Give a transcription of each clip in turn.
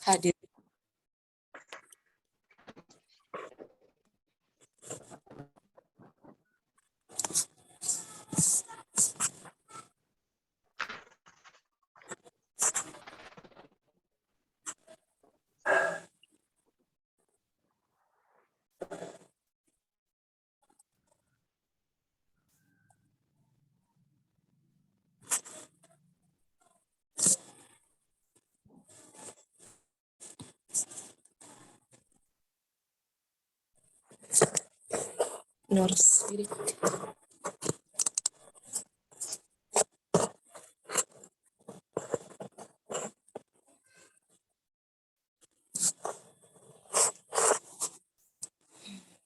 Hadir. Nurse.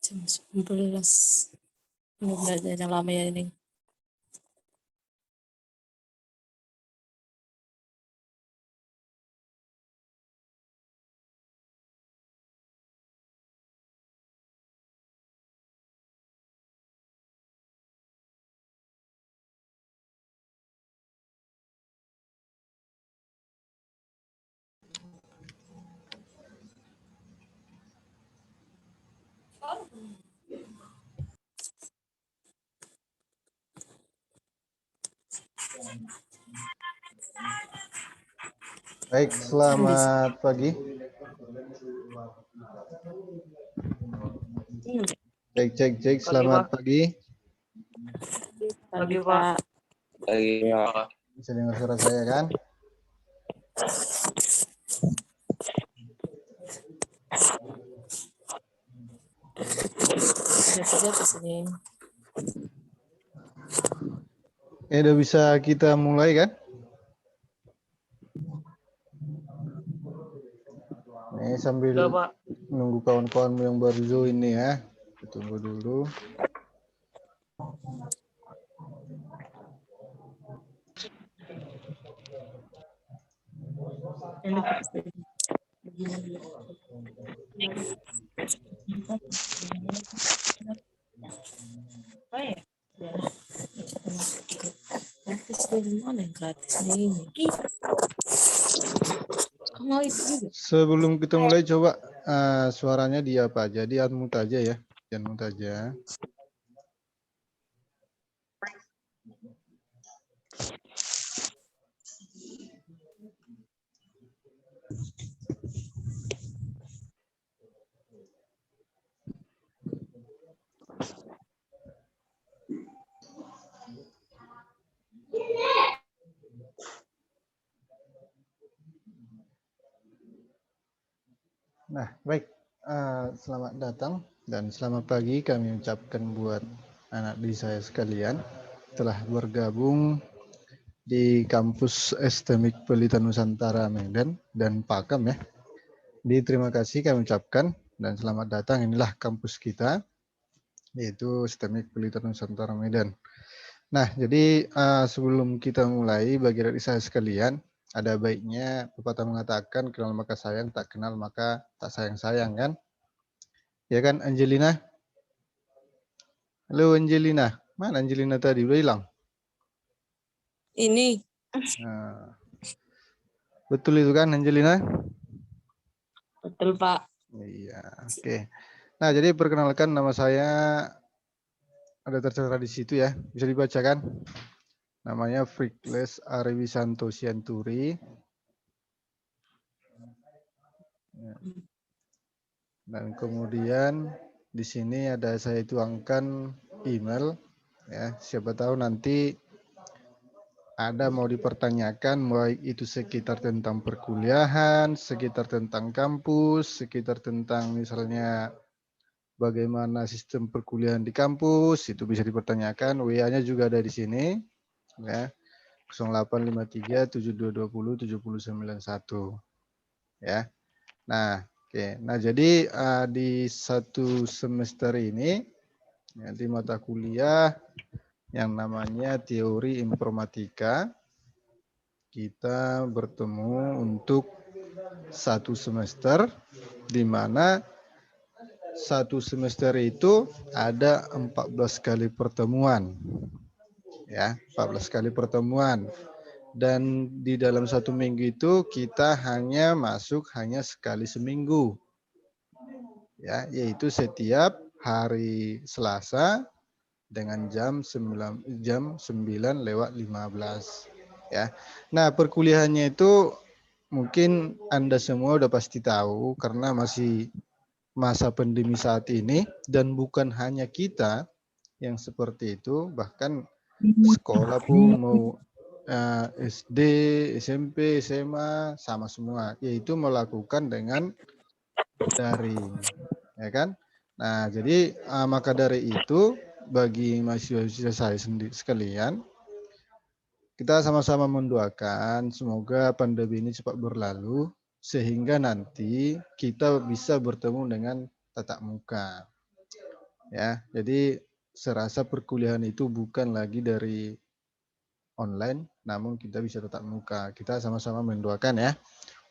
Jam 11. Ini belajar yang lama ya ini. Baik, selamat pagi. Cek, selamat pagi. Pagi, Pak. Pagi, Pak. Bisa dengar suara saya kan? Belajar di sini. Udah bisa kita mulai kan? Nih sambil nunggu kawan-kawan yang baru join nih ya. Tunggu dulu. Gratis dari mana yang gratis ini? Mau itu juga. Sebelum kita mulai coba suaranya dia apa aja? Di unmute aja ya. Di unmute aja. Nah, baik. Selamat datang dan selamat pagi kami ucapkan buat anak didik saya sekalian telah bergabung di kampus STMIK Pelita Nusantara Medan dan Pakam ya. Terima kasih kami ucapkan dan selamat datang. Inilah kampus kita yaitu STMIK Pelita Nusantara Medan. Nah, jadi sebelum kita mulai bagi adik saya sekalian, ada baiknya pepatah mengatakan kenal maka sayang, tak kenal maka tak sayang-sayang kan? Ya kan Angelina? Halo Angelina, mana Angelina tadi? Udah hilang? Ini. Nah, betul itu kan Angelina? Betul, Pak. Iya, oke. Nah, jadi perkenalkan nama saya ada tertera di situ ya, bisa dibacakan. Namanya Frikles Ariwisanto Sianturi. Dan kemudian di sini ada saya tuangkan email ya, siapa tahu nanti ada mau dipertanyakan baik itu sekitar tentang perkuliahan, sekitar tentang kampus, sekitar tentang misalnya bagaimana sistem perkuliahan di kampus, itu bisa dipertanyakan. WA-nya juga ada di sini ya. 0853 7220 7091 ya. Nah, oke. Nah, jadi di satu semester ini ya, di mata kuliah yang namanya teori informatika kita bertemu untuk satu semester di mana satu semester itu ada 14 kali pertemuan. Ya, 14 kali pertemuan Dan di dalam 1 minggu itu kita hanya masuk hanya sekali seminggu. Ya, yaitu setiap hari Selasa dengan jam 9:15 ya. Nah, perkuliahannya itu mungkin Anda semua udah pasti tahu karena masih masa pandemi saat ini dan bukan hanya kita yang seperti itu, bahkan sekolah pun mau SD, SMP, SMA sama semua, yaitu melakukan dengan daring, ya kan? Nah, jadi maka dari itu bagi mahasiswa saya sendiri sekalian, kita sama-sama mendoakan semoga pandemi ini cepat berlalu sehingga nanti kita bisa bertemu dengan tatap muka. Ya, jadi serasa perkuliahan itu bukan lagi dari online, namun kita bisa tatap muka. Kita sama-sama mendoakan ya.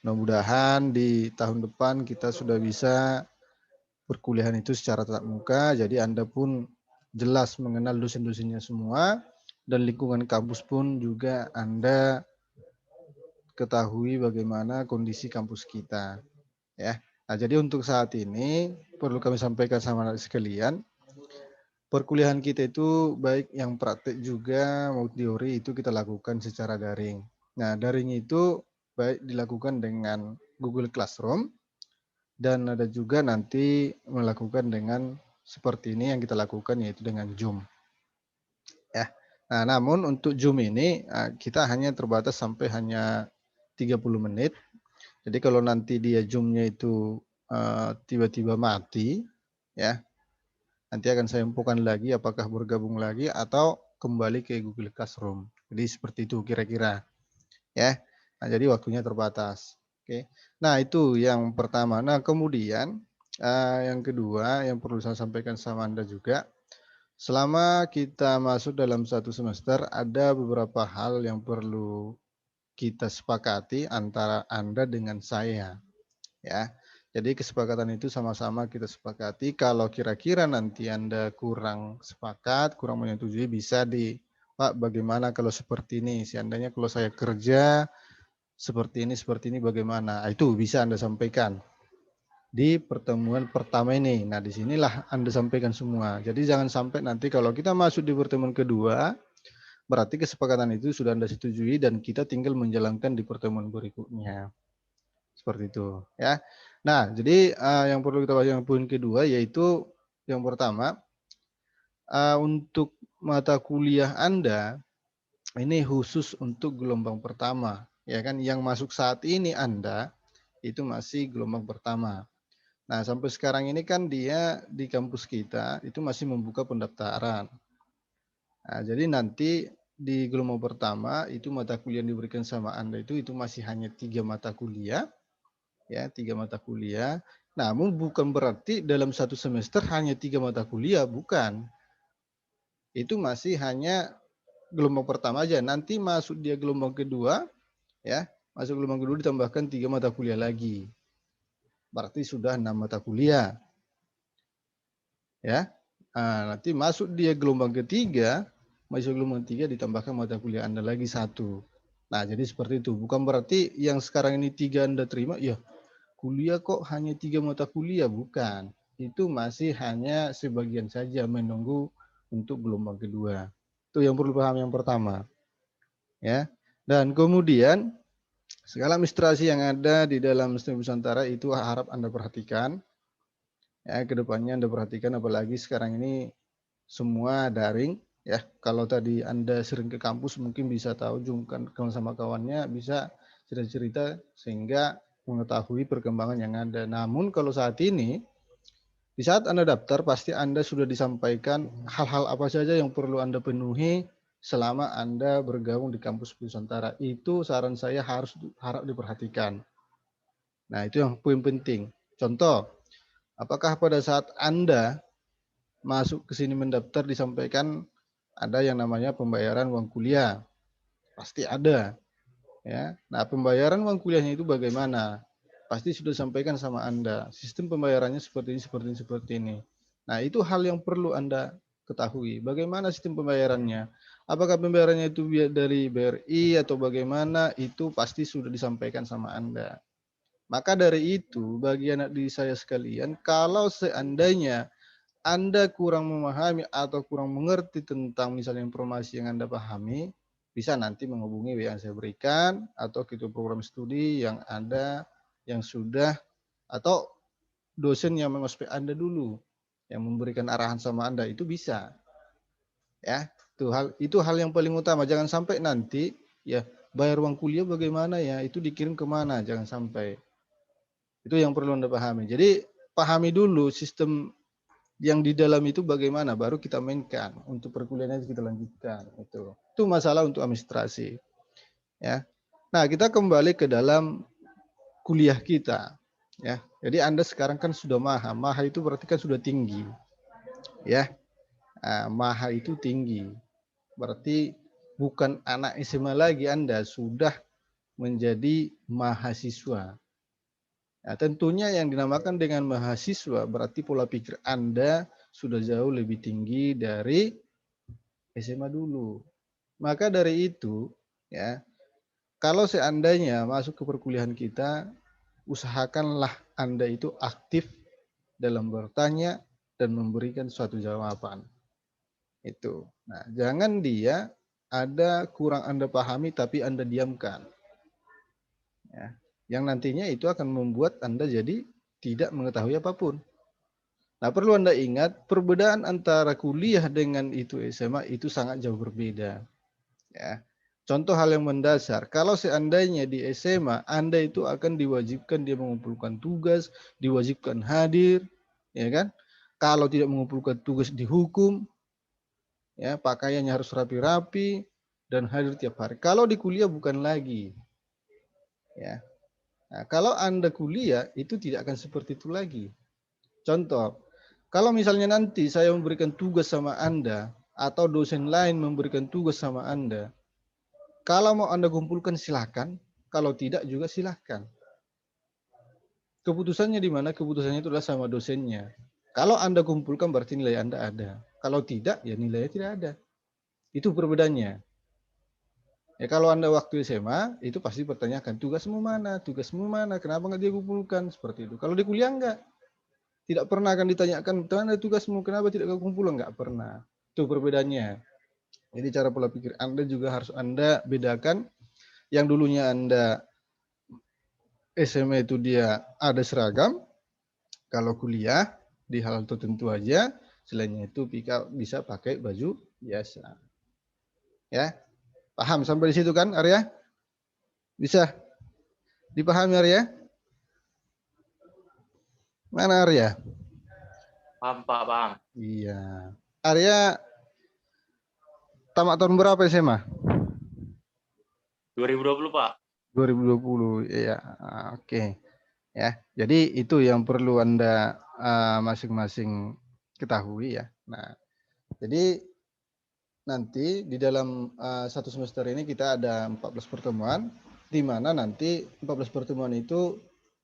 Mudah-mudahan di tahun depan kita sudah bisa perkuliahan itu secara tatap muka, jadi Anda pun jelas mengenal dosen-dosennya semua, dan lingkungan kampus pun juga Anda ketahui bagaimana kondisi kampus kita. Ya. Nah, jadi untuk saat ini perlu kami sampaikan sama anak sekalian, perkuliahan kita itu baik yang praktek juga mau teori itu kita lakukan secara daring. Nah, daring itu baik dilakukan dengan Google Classroom, dan ada juga nanti melakukan dengan seperti ini yang kita lakukan yaitu dengan Zoom. Ya. Nah, namun untuk Zoom ini kita hanya terbatas sampai hanya 30 menit. Jadi kalau nanti dia Zoom-nya itu tiba-tiba mati, ya, nanti akan saya infokan lagi apakah bergabung lagi atau kembali ke Google Classroom. Jadi seperti itu kira-kira. Ya. Nah, jadi waktunya terbatas. Oke. Nah, itu yang pertama. Nah, kemudian yang kedua yang perlu saya sampaikan sama Anda juga, selama kita masuk dalam 1 semester ada beberapa hal yang perlu kita sepakati antara Anda dengan saya, ya. Jadi kesepakatan itu sama-sama kita sepakati, kalau kira-kira nanti Anda kurang sepakat, kurang menyetujui bisa Pak bagaimana kalau seperti ini, seandainya kalau saya kerja seperti ini bagaimana? Itu bisa Anda sampaikan di pertemuan pertama ini. Nah, disinilah Anda sampaikan semua. Jadi jangan sampai nanti kalau kita masuk di pertemuan kedua, berarti kesepakatan itu sudah Anda setujui dan kita tinggal menjalankan di pertemuan berikutnya. Seperti itu, ya. Nah, jadi yang perlu kita bahas yang poin kedua yaitu yang pertama, untuk mata kuliah Anda ini khusus untuk gelombang pertama, ya kan? Yang masuk saat ini Anda itu masih gelombang pertama. Nah, sampai sekarang ini kan dia di kampus kita itu masih membuka pendaftaran. Nah, jadi nanti di gelombang pertama itu mata kuliah yang diberikan sama Anda itu masih hanya 3 mata kuliah, ya 3 mata kuliah. Namun bukan berarti dalam 1 semester hanya 3 mata kuliah, bukan. Itu masih hanya gelombang pertama aja. Nanti masuk dia gelombang kedua, ya, masuk gelombang kedua ditambahkan 3 mata kuliah lagi. Berarti sudah 6 mata kuliah. Ya. Nah, nanti masuk dia gelombang ketiga, masuk gelombang 3 ditambahkan mata kuliah Anda lagi 1. Nah, jadi seperti itu. Bukan berarti yang sekarang ini 3 Anda terima, ya kuliah kok hanya 3 mata kuliah, bukan. Itu masih hanya sebagian saja menunggu untuk gelombang kedua. Itu yang perlu paham yang pertama. Ya. Dan kemudian segala administrasi yang ada di dalam STEM Nusantara itu harap Anda perhatikan. Ya, kedepannya Anda perhatikan apalagi sekarang ini semua daring. Ya, kalau tadi Anda sering ke kampus mungkin bisa tahu jungkan sama kawannya bisa cerita-cerita sehingga mengetahui perkembangan yang ada. Namun kalau saat ini di saat Anda daftar pasti Anda sudah disampaikan hal-hal apa saja yang perlu Anda penuhi selama Anda bergabung di kampus Nusantara. Itu saran saya harap diperhatikan. Nah, itu yang poin penting. Contoh, apakah pada saat Anda masuk ke sini mendaftar disampaikan ada yang namanya pembayaran uang kuliah? Pasti ada. Ya. Nah, pembayaran uang kuliahnya itu bagaimana? Pasti sudah sampaikan sama Anda. Sistem pembayarannya seperti ini, seperti ini. Nah, itu hal yang perlu Anda ketahui. Bagaimana sistem pembayarannya? Apakah pembayarannya itu dari BRI atau bagaimana, itu pasti sudah disampaikan sama Anda. Maka dari itu, bagi anak didik saya sekalian, kalau seandainya Anda kurang memahami atau kurang mengerti tentang misalnya informasi yang Anda pahami, bisa nanti menghubungi WA yang saya berikan, atau ketua program studi yang ada, yang sudah, atau dosen yang mengospek Anda dulu, yang memberikan arahan sama Anda, itu bisa. Ya, itu hal yang paling utama. Jangan sampai nanti ya bayar uang kuliah bagaimana ya, itu dikirim kemana, jangan sampai. Itu yang perlu Anda pahami. Jadi pahami dulu sistem yang di dalam itu bagaimana, baru kita mainkan untuk perkuliahan kita lanjutkan. Itu masalah untuk administrasi. Ya. Nah, kita kembali ke dalam kuliah kita. Ya, jadi Anda sekarang kan sudah maha. Maha itu berarti kan sudah tinggi. Ya, maha itu tinggi. Berarti bukan anak SMA lagi Anda, sudah menjadi mahasiswa. Nah, tentunya yang dinamakan dengan mahasiswa berarti pola pikir Anda sudah jauh lebih tinggi dari SMA dulu. Maka dari itu, ya, kalau seandainya masuk ke perkuliahan kita, usahakanlah Anda itu aktif dalam bertanya dan memberikan suatu jawaban. Itu. Nah, jangan dia ada kurang Anda pahami tapi Anda diamkan. Ya. Yang nantinya itu akan membuat Anda jadi tidak mengetahui apapun. Nah, perlu Anda ingat, perbedaan antara kuliah dengan itu SMA itu sangat jauh berbeda. Ya. Contoh hal yang mendasar, kalau seandainya di SMA Anda itu akan diwajibkan dia mengumpulkan tugas, diwajibkan hadir, ya kan? Kalau tidak mengumpulkan tugas dihukum, ya pakaiannya harus rapi-rapi dan hadir tiap hari. Kalau di kuliah bukan lagi, ya. Nah, kalau Anda kuliah itu tidak akan seperti itu lagi. Contoh, kalau misalnya nanti saya memberikan tugas sama Anda atau dosen lain memberikan tugas sama Anda, kalau mau Anda kumpulkan silakan, kalau tidak juga silakan. Keputusannya di mana? Keputusannya itu adalah sama dosennya. Kalau Anda kumpulkan berarti nilai Anda ada. Kalau tidak, ya nilainya tidak ada. Itu perbedaannya. Ya kalau Anda waktu SMA, itu pasti pertanyakan, tugasmu mana? Tugasmu mana? Kenapa nggak dia kumpulkan? Seperti itu. Kalau di kuliah enggak. Tidak pernah akan ditanyakan, mana tugasmu? Kenapa tidak kau kumpulkan? Enggak pernah. Itu perbedaannya. Jadi cara pola pikir Anda juga harus Anda bedakan. Yang dulunya Anda SMA itu dia ada seragam. Kalau kuliah, di hal tertentu aja. Selainnya itu bisa pakai baju biasa. Ya, paham sampai di situ kan, Arya? Bisa dipahami Arya? Mana Arya? Paham, Pak, paham. Iya. Arya tamat tahun berapa SMA? 2020, Pak. 2020. Iya, oke. Ya, jadi itu yang perlu Anda masing-masing ketahui ya. Nah, jadi nanti di dalam satu semester ini kita ada 14 pertemuan, di mana nanti 14 pertemuan itu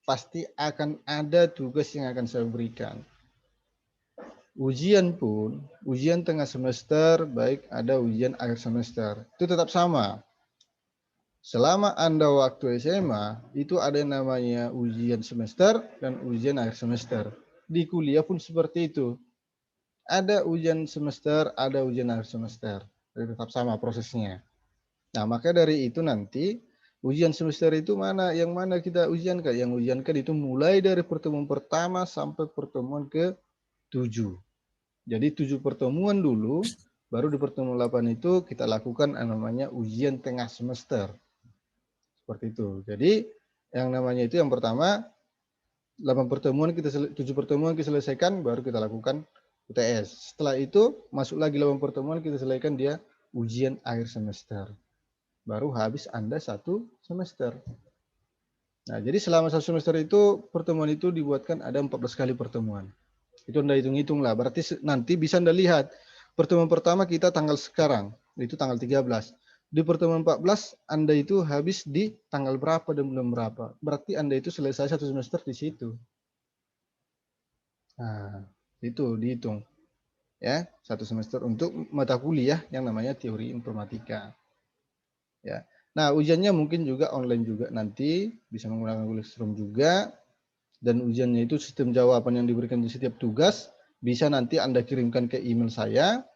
pasti akan ada tugas yang akan saya berikan. Ujian pun, ujian tengah semester, baik ada ujian akhir semester, itu tetap sama. Selama Anda waktu SMA, itu ada yang namanya ujian semester dan ujian akhir semester. Di kuliah pun seperti itu. Ada ujian semester, ada ujian akhir semester. Jadi tetap sama prosesnya. Nah, maka dari itu nanti ujian semester itu mana? Yang mana kita ujiankan? Yang ujiankan itu mulai dari pertemuan pertama sampai pertemuan ke-7. Jadi 7 pertemuan dulu, baru di pertemuan 8 itu kita lakukan namanya ujian tengah semester. Seperti itu. Jadi yang namanya itu yang pertama 7 pertemuan kita selesaikan, baru kita lakukan UTS. Setelah itu masuk lagi 8 pertemuan kita selesaikan dia ujian akhir semester. Baru habis Anda 1 semester. Nah, jadi selama 1 semester itu pertemuan itu dibuatkan ada 14 kali pertemuan. Itu Anda hitung-hitung lah. Berarti nanti bisa Anda lihat pertemuan pertama kita tanggal sekarang, itu tanggal 13. Di pertemuan 14 Anda itu habis di tanggal berapa dan bulan berapa. Berarti Anda itu selesai 1 semester di situ. Nah, itu dihitung. ya, 1 semester untuk mata kuliah yang namanya teori informatika. Ya. Nah, ujiannya mungkin juga online juga nanti, bisa menggunakan Google Classroom juga, dan ujiannya itu sistem jawaban yang diberikan di setiap tugas bisa nanti Anda kirimkan ke email saya,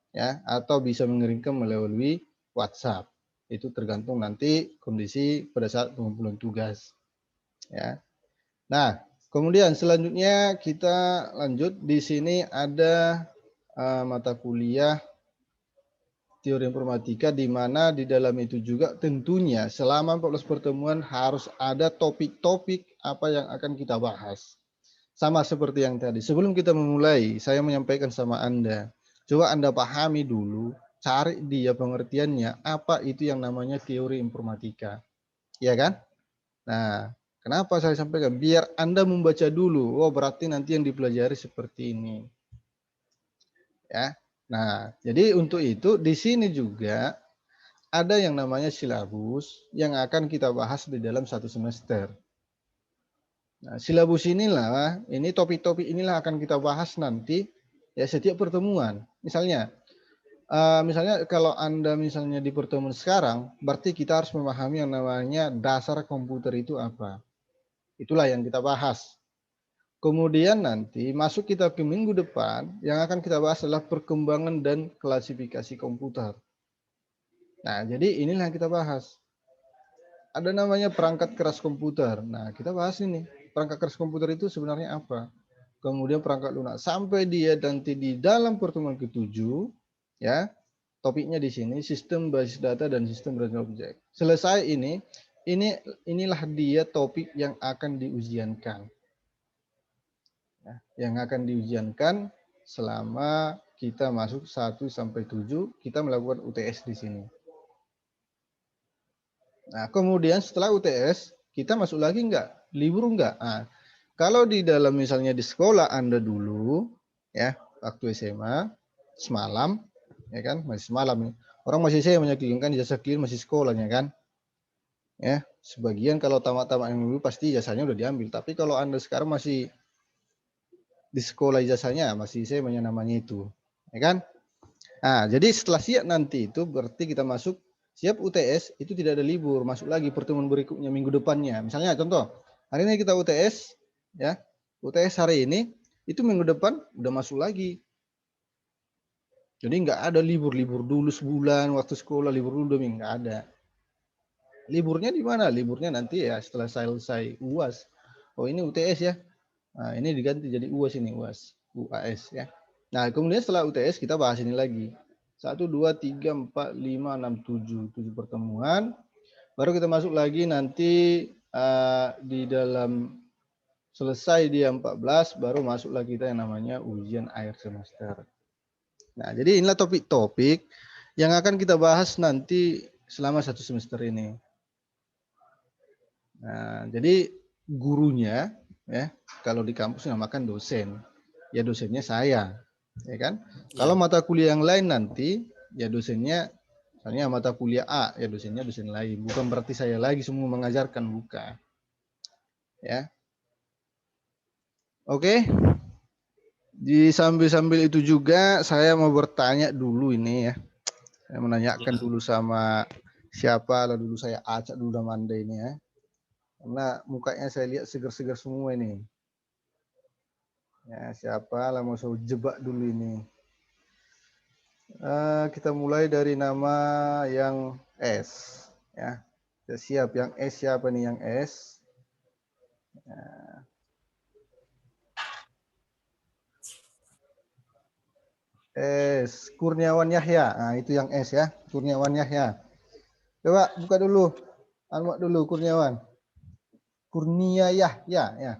ya, atau bisa mengirimkan melalui WhatsApp. Itu tergantung nanti kondisi pada saat pengumpulan tugas. Ya. Nah, kemudian selanjutnya kita lanjut. Di sini ada mata kuliah teori informatika, di mana di dalam itu juga tentunya selama 14 pertemuan harus ada topik-topik apa yang akan kita bahas. Sama seperti yang tadi. Sebelum kita memulai, saya menyampaikan sama Anda. Coba Anda pahami dulu, cari dia pengertiannya, apa itu yang namanya teori informatika. Ya kan? Nah, kenapa saya sampaikan? Biar Anda membaca dulu. Oh, berarti nanti yang dipelajari seperti ini. Ya. Nah, jadi untuk itu di sini juga ada yang namanya silabus yang akan kita bahas di dalam 1 semester. Nah, silabus inilah, ini topik-topik inilah akan kita bahas nanti ya setiap pertemuan. Misalnya kalau Anda misalnya di pertemuan sekarang, berarti kita harus memahami yang namanya dasar komputer itu apa. Itulah yang kita bahas. Kemudian nanti masuk kita ke minggu depan, yang akan kita bahas adalah perkembangan dan klasifikasi komputer. Nah, jadi inilah yang kita bahas. Ada namanya perangkat keras komputer. Nah, kita bahas ini. Perangkat keras komputer itu sebenarnya apa? Kemudian perangkat lunak. Sampai dia nanti di dalam pertemuan ke-7, ya, topiknya di sini, sistem basis data dan sistem berbasis objek. Selesai inilah dia topik yang akan diujiankan. Ya, yang akan diujiankan selama kita masuk 1 sampai 7, kita melakukan UTS di sini. Nah, kemudian setelah UTS, kita masuk lagi enggak? Libur enggak? Nah, kalau di dalam misalnya di sekolah Anda dulu, ya, waktu SMA, semalam, ya kan, masih semalam nih. Orang masih saya menyakitkan ijazah clear masih sekolahnya kan. Ya, sebagian kalau tamat-tamat yang dulu pasti ijazahnya udah diambil. Tapi kalau Anda sekarang masih di sekolah ijazahnya masih saya namanya itu, ya kan? Nah, jadi setelah siap nanti itu berarti kita masuk siap UTS itu tidak ada libur, masuk lagi pertemuan berikutnya minggu depannya. Misalnya contoh, hari ini kita UTS, ya, UTS hari ini itu minggu depan udah masuk lagi. Jadi nggak ada libur dulu sebulan waktu sekolah libur dulu 2 minggu nggak ada. Liburnya di mana? Liburnya nanti ya setelah selesai UAS. Oh ini UTS ya. Nah, ini diganti jadi UAS ini, UAS ya. Nah, kemudian setelah UTS kita bahas ini lagi. 1, 2, 3, 4, 5, 6, 7. 7 pertemuan. Baru kita masuk lagi nanti di dalam selesai dia 14, baru masuk lagi kita yang namanya ujian akhir semester. Nah, jadi inilah topik-topik yang akan kita bahas nanti selama 1 semester ini. Nah, jadi gurunya ya kalau di kampus namakan dosen, ya dosennya saya, ya kan? Ya. Kalau mata kuliah yang lain nanti, ya dosennya, misalnya mata kuliah A, ya dosennya dosen lain. Bukan berarti saya lagi semua mengajarkan, bukan. Ya, oke. Di sambil-sambil itu juga saya mau bertanya dulu ini ya. Saya menanyakan dulu sama siapa, lalu dulu saya acak dulu sama Anda ini ya. Karena mukanya saya lihat segar-segar semua ini. Ya, siapa lah mau saya jebak dulu ini. Kita mulai dari nama yang S. Ya, kita siap. Yang S siapa nih yang S? Ya. S. Kurniawan Yahya. Nah, itu yang S ya. Kurniawan Yahya. Coba buka dulu. Alamat dulu Kurniawan. Kurnia Yahya. Ya.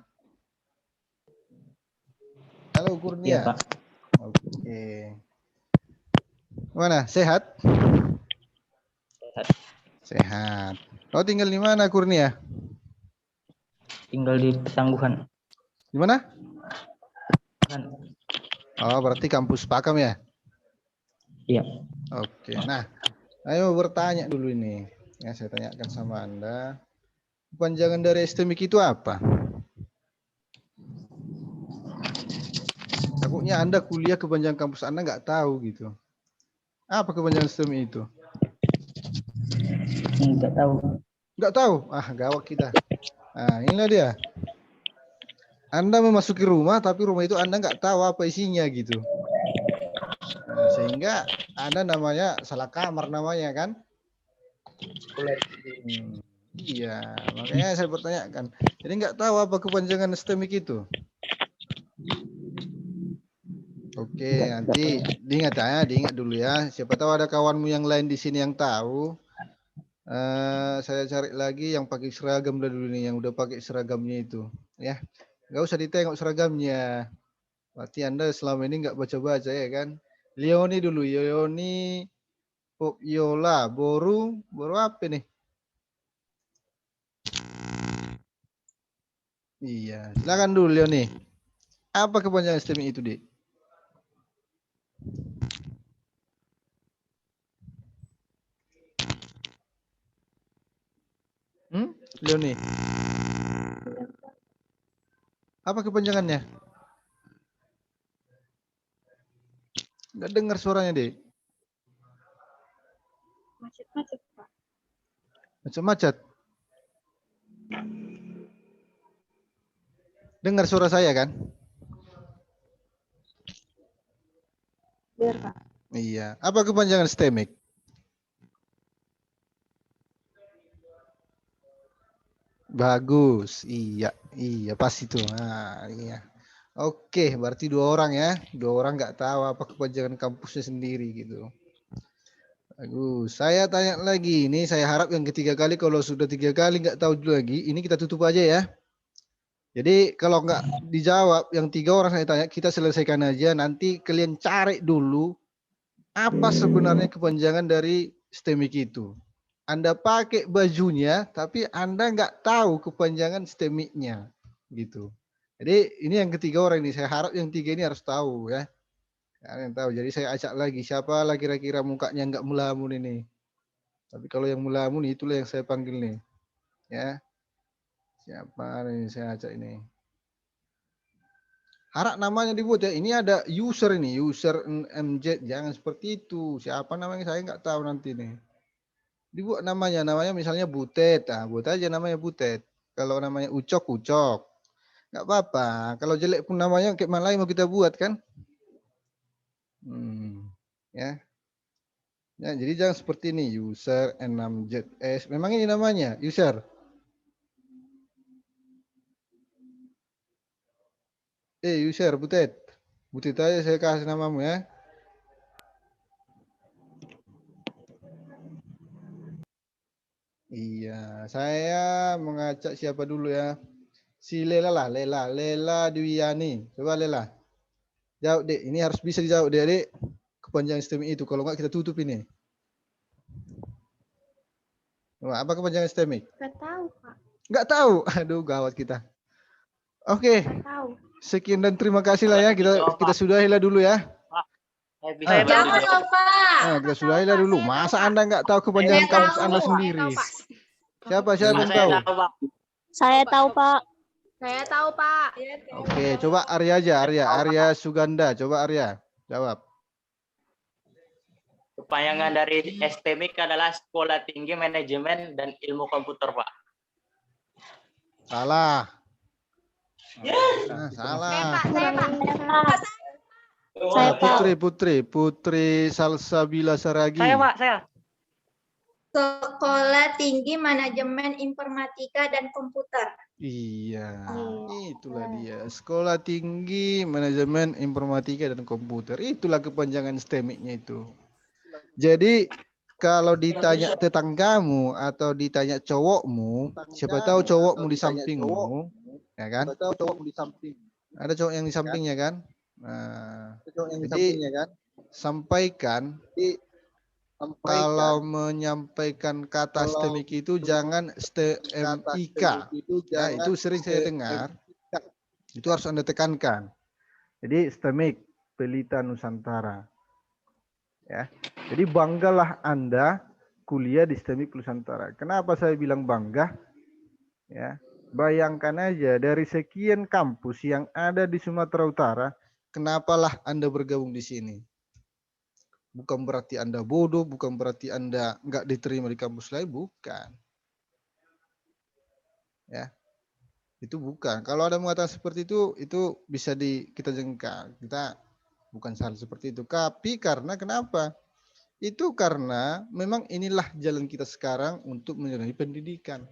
Halo Kurnia. Iya, Pak. Oke. Mana? Sehat? Sehat. Sehat. Kau tinggal di mana Kurnia? Tinggal di Pesangguhan. Di mana? Kan. Oh, berarti kampus Pakam ya? Iya. Oke. Nah, ayo bertanya dulu ini. Ya, saya tanyakan sama Anda. Kepanjangan dari STMIK itu apa? Takutnya Anda kuliah kepanjangan kampus Anda nggak tahu gitu. Apa kepanjangan STEMI itu? Enggak tahu. Nggak tahu? Ah, gawat kita. Nah, inilah dia. Anda memasuki rumah, tapi rumah itu Anda nggak tahu apa isinya gitu. Nah, sehingga Anda namanya salah kamar namanya kan? Iya, makanya saya bertanyakan. Jadi nggak tahu apa kepanjangan STEMIK itu. Oke, nanti diingat dulu ya. Siapa tahu ada kawanmu yang lain di sini yang tahu. Saya cari lagi yang pakai seragam dulu nih, yang udah pakai seragamnya itu, ya. Nggak usah ditengok seragamnya. Berarti Anda selama ini nggak baca-baca ya kan? Leoni dulu, Leoni, Yola, Boru apa nih? Iya, silakan dulu Leoni. Apa kepanjangan STEMI itu, Dik? Leoni. Apa kepanjangannya? Nggak dengar suaranya, Dik. Macet-macet, Pak. Macet-macet. Dengar suara saya kan? Biar, Pak. Iya. Apa kepanjangan STEMIK? Bagus. Iya, pas itu. Nah, iya. Oke, berarti 2 orang ya. 2 orang nggak tahu apa kepanjangan kampusnya sendiri gitu. Bagus. Saya tanya lagi. Ini saya harap yang ketiga kali, kalau sudah 3 kali nggak tahu lagi, ini kita tutup aja ya. Jadi kalau nggak dijawab, yang 3 orang saya tanya, kita selesaikan aja. Nanti kalian cari dulu apa sebenarnya kepanjangan dari STEMIK itu. Anda pakai bajunya, tapi Anda nggak tahu kepanjangan STEMIK-nya, gitu. Jadi ini yang ketiga orang ini, saya harap yang 3 ini harus tahu ya. Kalian tahu. Jadi saya acak lagi, siapa lah kira-kira mukanya nggak melamun ini. Tapi kalau yang melamun itulah yang saya panggil nih, ya. Siapa nih saya acak ini? Harap namanya dibuat ya. Ini ada user ini, user MZ. Jangan seperti itu. Siapa namanya saya nggak tahu nanti nih. Dibuat namanya misalnya Butet. Nah, buat aja namanya Butet. Kalau namanya Ucok, Ucok. Nggak apa-apa. Kalau jelek pun namanya kayak mana lagi mau kita buat kan? Ya. Ya, jadi jangan seperti ini. User N6ZS. Memang ini namanya user. User Butet. Butet aja saya kasih namamu ya. Iya, saya mengacak siapa dulu ya. Si Lela lah, Lela Dwiyani. Coba Lela. Jawab, Dek. Ini harus bisa dijawab, Dek. Kepanjangan STEMIK itu. Kalau enggak kita tutup ini. Apa kepanjangan STEMIK? Nggak tahu, Pak. Nggak tahu. Aduh, gawat kita. Oke. Nggak tahu. Sekian dan terima kasih lah ya. Kita sudahilah dulu ya. Bisa Jangan bantu. dong, Pak. Nah, kita sudahilah dulu. Masa Anda nggak tahu kepanjangan Saya kampus tahu. Anda Saya sendiri? tahu, Pak. Siapa yang Saya tahu? tahu, Pak. Saya tahu, Pak. Saya tahu, Pak. Oke, coba Arya aja. Arya Suganda. Coba Arya. Jawab. Kepanjangan dari STMIK adalah Sekolah Tinggi Manajemen dan Ilmu Komputer, Pak. Salah. Salah. Saya, Pak. Saya, Pak. Putri Salsabila Saragi. Saya. Sekolah Tinggi Manajemen Informatika dan Komputer. Iya, itulah dia. Sekolah Tinggi Manajemen Informatika dan Komputer. Itulah kepanjangan STEMIK-nya itu. Jadi kalau ditanya tetanggamu atau ditanya cowokmu, siapa tahu cowokmu di sampingmu, ya kan? Ada cowok yang di sampingnya kan? Nah, jadi sampaikan kalau menyampaikan kata STEMIK itu jangan STEMIK. Ya, itu sering saya dengar. Itu harus Anda tekankan. Jadi STEMIK, Pelita Nusantara. Ya. Jadi banggalah Anda kuliah di STEMIK Nusantara. Kenapa saya bilang bangga? Ya. Bayangkan aja dari sekian kampus yang ada di Sumatera Utara, kenapalah Anda bergabung di sini. Bukan berarti Anda bodoh, bukan berarti Anda nggak diterima di kampus lain, bukan. Ya, itu bukan. Kalau ada mengatakan seperti itu bisa kita jengkal. Kita bukan salah seperti itu. Tapi karena kenapa? Itu karena memang inilah jalan kita sekarang untuk menjalani pendidikan.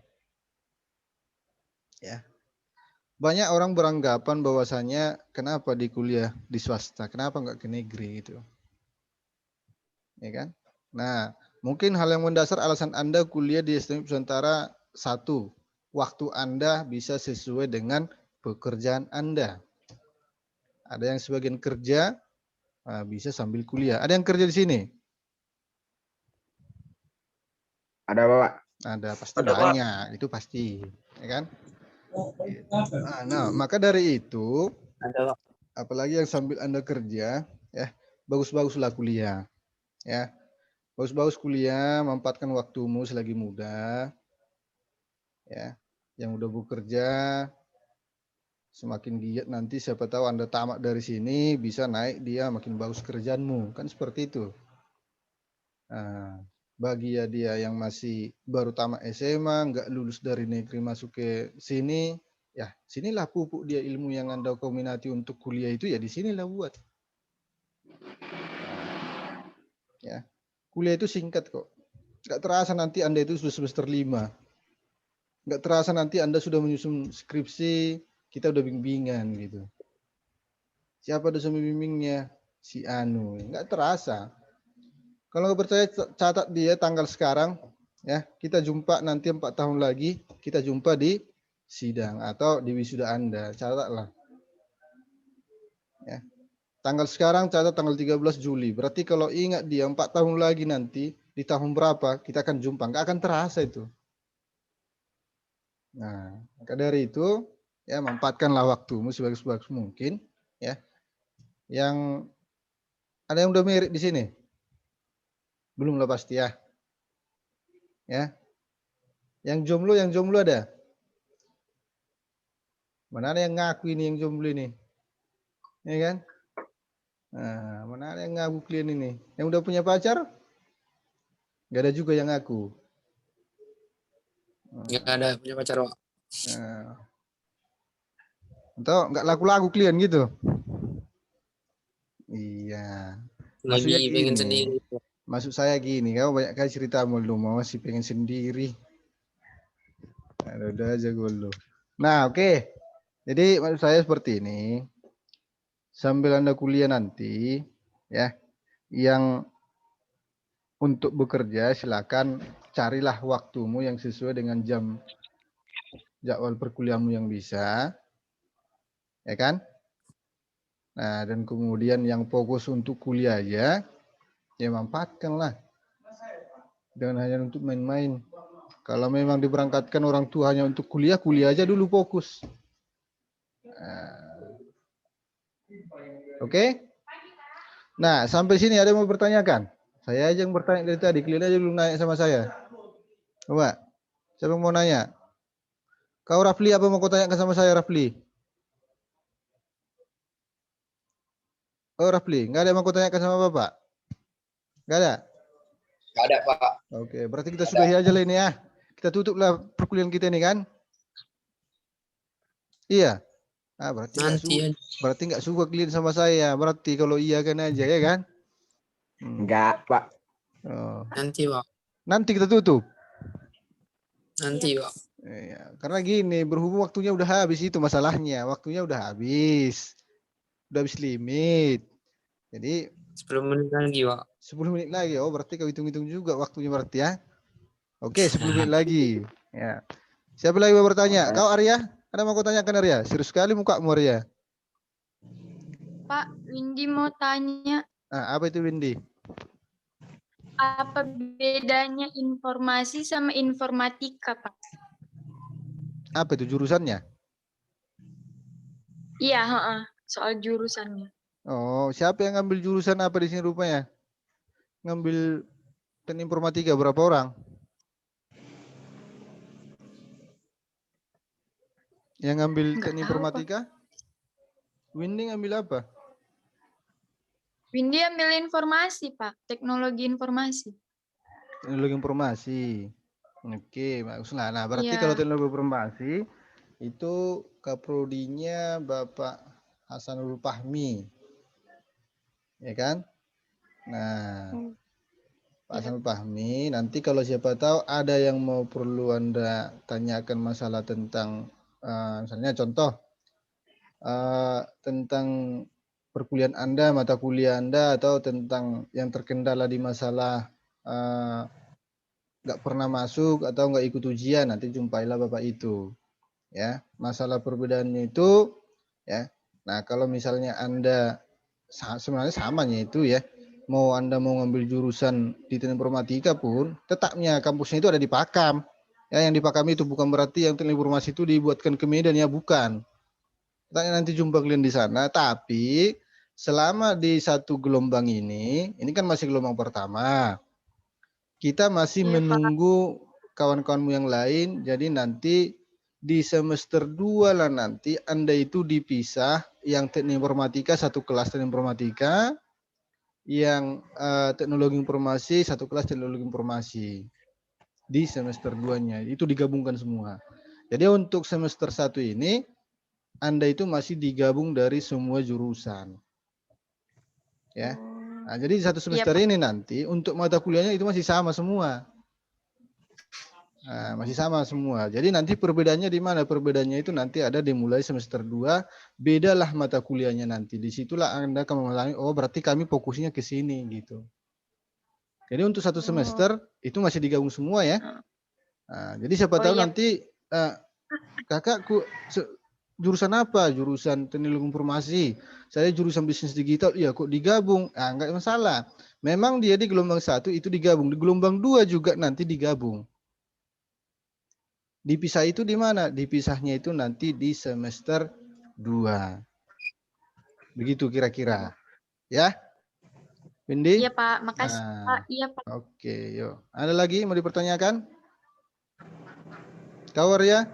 Ya. Banyak orang beranggapan bahwasanya kenapa di kuliah di swasta, kenapa nggak ke negeri gitu. Ya kan? Nah, mungkin hal yang mendasar alasan Anda kuliah di STM Nusantara satu, waktu Anda bisa sesuai dengan pekerjaan Anda. Ada yang sebagian kerja bisa sambil kuliah. Ada yang kerja di sini? Ada Bapak. Ada, pasti Ada, Pak. banyak, itu pasti, ya kan? Nah, maka dari itu, Ada, Pak. apalagi yang sambil Anda kerja, ya, bagus-baguslah kuliah, ya. Bagus-bagus kuliah, manfaatkan waktumu selagi muda, ya. Yang udah bekerja, semakin giat nanti siapa tahu Anda tamat dari sini bisa naik dia makin bagus kerjaanmu, kan seperti itu. Nah, bagi dia yang masih baru tamat SMA, nggak lulus dari negeri masuk ke sini, ya sinilah pupuk dia ilmu yang Anda minati untuk kuliah itu ya di sinilah buat. Ya, kuliah itu singkat kok. Nggak terasa nanti Anda itu sudah semester 5. Nggak terasa nanti Anda sudah menyusun skripsi, kita udah bimbingan gitu. Siapa dosen bimbingnya? Si Anu. Nggak terasa. Kalau nggak percaya catat dia tanggal sekarang, ya kita jumpa nanti 4 tahun lagi, kita jumpa di sidang atau di wisuda Anda. Catatlah. Ya. Tanggal sekarang catat tanggal 13 Juli. Berarti kalau ingat dia 4 tahun lagi nanti, di tahun berapa kita akan jumpa. Nggak akan terasa itu. Nah, maka dari itu, ya manfaatkanlah waktumu sebagus-bagus mungkin. Ya. Yang ada yang udah merit di sini? Belum lah pasti ya. Ya. Yang jomblo ada? Mana ada yang ngaku ini yang jomblo ini? Ya kan? Nah, mana ada yang ngaku kalian ini? Yang udah punya pacar? Gak ada juga yang ngaku. Nggak ada punya pacar, Pak. Nah. Atau nggak laku-laku kalian gitu? Iya. Maksudnya Lagi pengen gini. sendiri. Maksud saya gini, kau banyak kali cerita lu mau masih pengen sendiri. Udah aja gue lu. Nah, oke. Jadi maksud saya seperti ini. Sambil Anda kuliah nanti, ya, yang untuk bekerja silakan carilah waktumu yang sesuai dengan jadwal perkuliahanmu yang bisa, ya kan? Nah, dan kemudian yang fokus untuk kuliah aja, ya manfaatkanlah. Jangan hanya untuk main-main. Kalau memang diberangkatkan orang tua hanya untuk kuliah, kuliah aja dulu fokus. Oke? Nah, sampai sini ada yang mau bertanyakan? Saya aja yang bertanya dari tadi, kalian aja belum nanya sama saya. Coba, siapa yang mau nanya? Kau Rafli, apa mau kau tanyakan sama saya, Rafli? Oh Rafli, nggak ada yang mau kau tanyakan sama Bapak? Nggak ada? Nggak ada Pak. Oke, berarti kita sudahi aja lah ini ya. Kita tutuplah perkuliahan kita ini kan? Iya. Ah, berarti nggak suka kalian sama saya. Berarti kalau iya kan aja ya kan? Enggak Pak. Oh. Nanti, Pak. Nanti kita tutup. Nanti, Pak. Ya, karena gini, berhubung waktunya udah habis itu masalahnya. Waktunya udah habis. Udah habis limit. Jadi 10 menit lagi, Pak. 10 menit lagi. Oh, berarti kau hitung-hitung juga waktunya berarti ya. Oke, 10 menit lagi. Ya. Siapa lagi mau bertanya? Kau Arya? Ada mau kau tanyakan Arya? Serius sekali mukamu Arya. Pak, Windy mau tanya, Ah, apa itu Windy? apa bedanya informasi sama informatika, Pak? Apa itu jurusannya? Iya, soal jurusannya. Oh, siapa yang ngambil jurusan apa di sini rupanya? Ngambil teknik informatika berapa orang? Yang ngambil Nggak teknik tahu, informatika? Windy ngambil apa? Windy ambil informasi, Pak. Teknologi informasi. Teknologi informasi. Oke, baguslah. Nah, berarti Iya. kalau teknologi informasi itu kaprodinya Bapak Hasanul Fahmi. Ya kan? Nah, Pak Hasanul Fahmi, nanti kalau siapa tahu ada yang mau perlu Anda tanyakan masalah tentang misalnya contoh tentang perkuliahan Anda, mata kuliah Anda, atau tentang yang terkendala di masalah nggak pernah masuk atau nggak ikut ujian, nanti jumpailah Bapak itu. Ya, masalah perbedaannya itu, ya. Nah, kalau misalnya Anda sebenarnya samanya itu ya, Anda mau ngambil jurusan di teknik informatika pun, tetapnya kampusnya itu ada di Pakam. Ya, yang di Pakam itu bukan berarti yang teknik informasi itu dibuatkan ke Medan, ya bukan. Nanti jumpa kalian di sana, tapi selama di satu gelombang ini kan masih gelombang pertama. Kita masih menunggu kawan-kawanmu yang lain, jadi nanti di semester 2 lah nanti Anda itu dipisah, yang teknik informatika satu kelas teknik informatika, yang teknologi informasi satu kelas teknologi informasi. Di semester 2-nya itu digabungkan semua. Jadi untuk semester 1 ini Anda itu masih digabung dari semua jurusan. Ya. Nah, jadi di satu semester ini nanti untuk mata kuliahnya itu masih sama semua. Nah, masih sama semua. Jadi nanti perbedaannya di mana? Perbedaannya itu nanti ada dimulai semester 2, bedalah mata kuliahnya nanti. Disitulah Anda akan memahami, oh berarti kami fokusnya ke sini gitu. Jadi untuk satu semester itu masih digabung semua ya. Nah, jadi siapa tahu nanti kakakku jurusan apa? Jurusan teknologi informasi. Saya jurusan bisnis digital. Iya kok digabung? Ah, enggak masalah. Memang dia di gelombang 1 itu digabung. Di gelombang 2 juga nanti digabung. Dipisah itu di mana? Dipisahnya itu nanti di semester 2. Begitu kira-kira. Ya? Windy? Iya, Pak. Makasih, Pak. Iya, Pak. Oke, yuk. Ada lagi mau dipertanyakan? Kawar ya?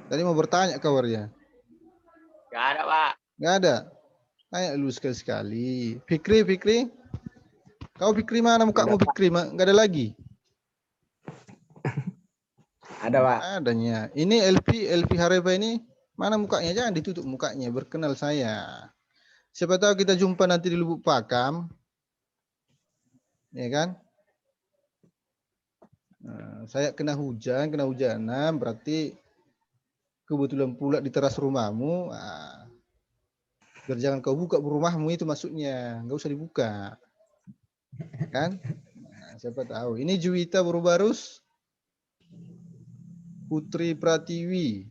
Tadi mau bertanya Kawar ya? Nggak ada, Pak. Nggak ada? Tanya lu sekali-sekali. Fikri? Kau Fikri mana mukamu Fikri? Nggak ada lagi? Ada, Pak. Adanya. Ini Elvi Hareva ini mana mukanya? Jangan ditutup mukanya. Berkenal saya. Siapa tahu kita jumpa nanti di Lubuk Pakam. Ya kan? Nah, saya kena hujanan, berarti kebetulan pula di teras rumahmu. Nah, biar jangan kau buka rumahmu itu maksudnya. Nggak usah dibuka. Kan? Nah, siapa tahu. Ini Juwita Baru-Barus. Putri Pratiwi.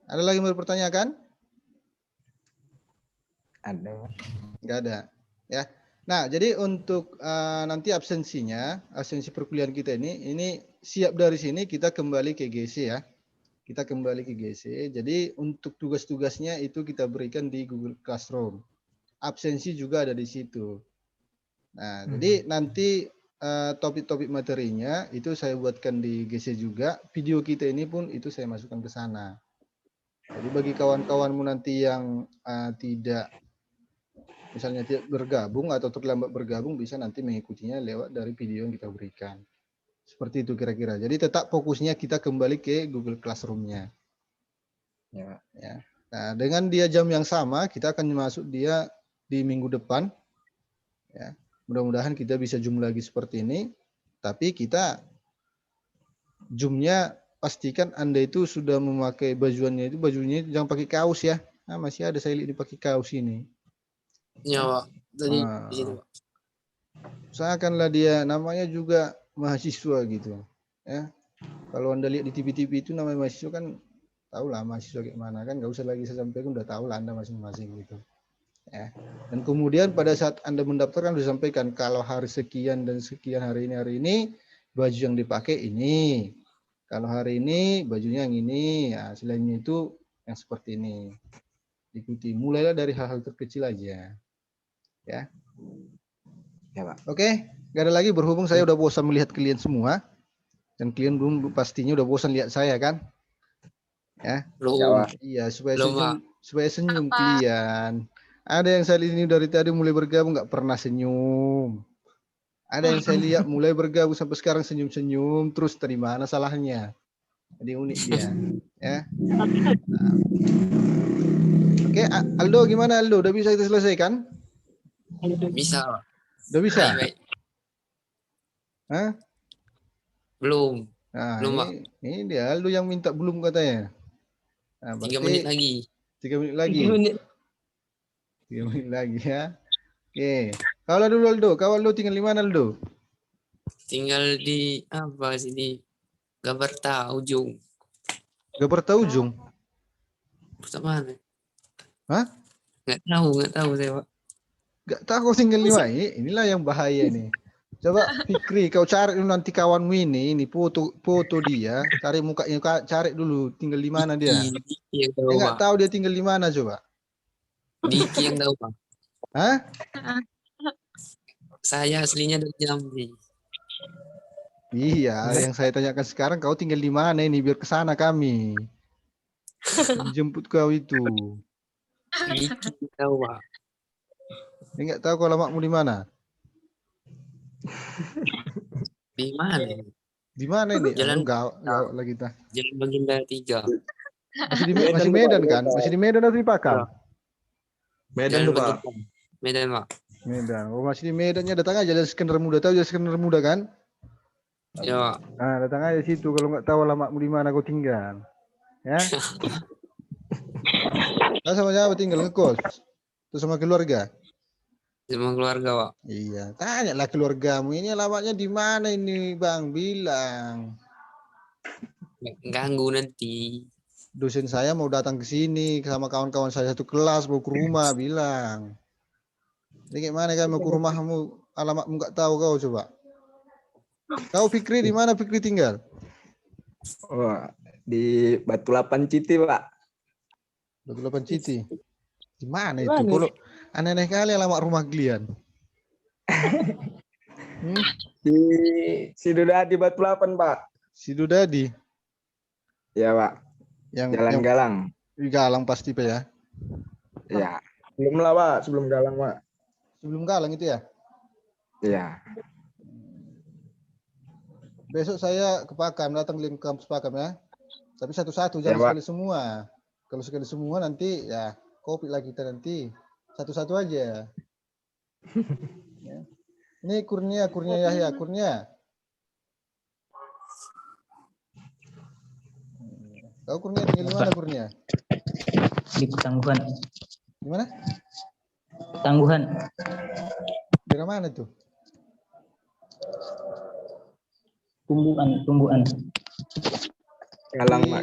Ada lagi yang mau dipertanyakan? Ada, Pak. Nggak ada. Ya. Nah, jadi untuk nanti absensi perkuliahan kita ini siap dari sini kita kembali ke GC ya. Kita kembali ke GC. Jadi untuk tugas-tugasnya itu kita berikan di Google Classroom. Absensi juga ada di situ. Nah, jadi nanti topik-topik materinya itu saya buatkan di GC juga. Video kita ini pun itu saya masukkan ke sana. Jadi bagi kawan-kawanmu nanti yang tidak bergabung atau terlambat bergabung, bisa nanti mengikutinya lewat dari video yang kita berikan. Seperti itu kira-kira. Jadi tetap fokusnya kita kembali ke Google Classroom-nya. Ya. Nah, dengan dia jam yang sama, kita akan masuk dia di minggu depan. Ya. Mudah-mudahan kita bisa Zoom lagi seperti ini. Tapi kita Zoom-nya pastikan Anda itu sudah memakai bajunya jangan pakai kaos ya. Nah, masih ada saya lihat dipakai kaos ini. Iya, Pak. Tadi di situ, Pak. Usahakanlah dia namanya juga mahasiswa gitu. Ya. Kalau Anda lihat di TV-TV itu namanya mahasiswa kan tahulah mahasiswa kayak mana kan, nggak usah lagi saya sampaikan, udah tahulah Anda masing-masing gitu. Ya. Dan kemudian pada saat Anda mendaftarkan sudah sampaikan kalau hari sekian dan sekian hari ini baju yang dipakai ini. Kalau hari ini bajunya yang ini, ya, selainnya itu yang seperti ini. Ikuti, mulailah dari hal-hal terkecil aja. Ya. Ya, Pak. Oke, nggak ada lagi, berhubung saya udah bosan melihat kalian semua. Dan kalian belum pastinya udah bosan lihat saya kan. Ya. Belum. Iya, supaya Belum, senyum, supaya senyum Apa? kalian. Ada yang saya lihat ini dari tadi mulai bergabung nggak pernah senyum. Ada yang saya lihat mulai bergabung sampai sekarang senyum-senyum terus, dari mana salahnya? Jadi unik dia, ya. Nah, oke, Aldo gimana Aldo? Udah bisa kita selesaikan? Bisa. Udah bisa? Baik. Hah? Belum. Nah, Belum, Pak. ini dia Aldo yang minta belum katanya. Nah, 3 menit berarti lagi. 3 menit lagi. 3 menit. 3 menit lagi ya. Oke. Kalau dulu Aldo, kau Aldo tinggal di mana Aldo? Tinggal di apa sini? Gaberta ujung. Gaberta ujung. Pertama. Hah? Nggak tahu saya, Pak. Gak tahu kau tinggal di mana? Inilah yang bahaya nih. Coba Fikri, kau cari dulu nanti kawanmu ini foto dia, cari mukanya, cari dulu tinggal di mana dia. Diki yang tahu, Dia nggak Pak. tahu dia tinggal di mana coba. Diki yang tahu, Pak. Hah? Saya aslinya dari Jambi. Iya, yang saya tanyakan sekarang kau tinggal di mana ini biar ke sana kami. Jemput kau itu. Diki yang tahu, Pak. Dia nggak tahu kau alamatmu di mana. Di mana? Di mana ini? Jalan- Gawat lagi kita. Jalan Baginda 3. Masih Medan kan? Masih di Medan atau di Pakal? Medan Jalan tuh, Pak. Baginda. Medan, Pak. Medan. Oh, masih di Medannya, datang aja Jalan Iskandar Muda. Tahu Jalan Iskandar Muda kan? Ya, Pak. Nah, datang aja situ kalau nggak tahu alamatmu di mana kau tinggal. Ya. Kau sama siapa tinggal ngekos? Terus sama keluarga? Sama keluarga, Pak. Iya, tanyalah keluargamu ini alamatnya di mana ini, Bang? Bilang. Ganggu nanti. Dosen saya mau datang ke sini sama kawan-kawan saya satu kelas mau ke rumah, bilang. Ini gimana kan mau ke rumahmu, alamatmu nggak tahu kau coba. Kau Fikri di mana Fikri tinggal? Oh, di Batu Lapan Citi, Pak. Batu Lapan Citi. Di mana itu? Kalau aneh-aneh kali alamat rumah kalian. Di Sidodadi Batu Lapan, Pak. Sidodadi. Ya, Pak. Yang Galang-galang. Galang pasti Pak ya. Ya. Belum lah, Pak. Sebelum Galang, Pak. Sebelum Galang itu ya. Iya. Besok saya ke Pakam, datang ke kampus Pakam ya. Tapi satu-satu, Ya, jangan Pak. sekali semua. Kalau sekali semua nanti ya kopi lah kita nanti. Satu-satu aja. Ya. Ini Kurnia Yahya, Kurnia. Kau Kurnia tinggal di mana Kurnia? Di Petangguhan. Di mana? Petangguhan. Daerah mana tuh? Tumbuhan. Galang, Pak.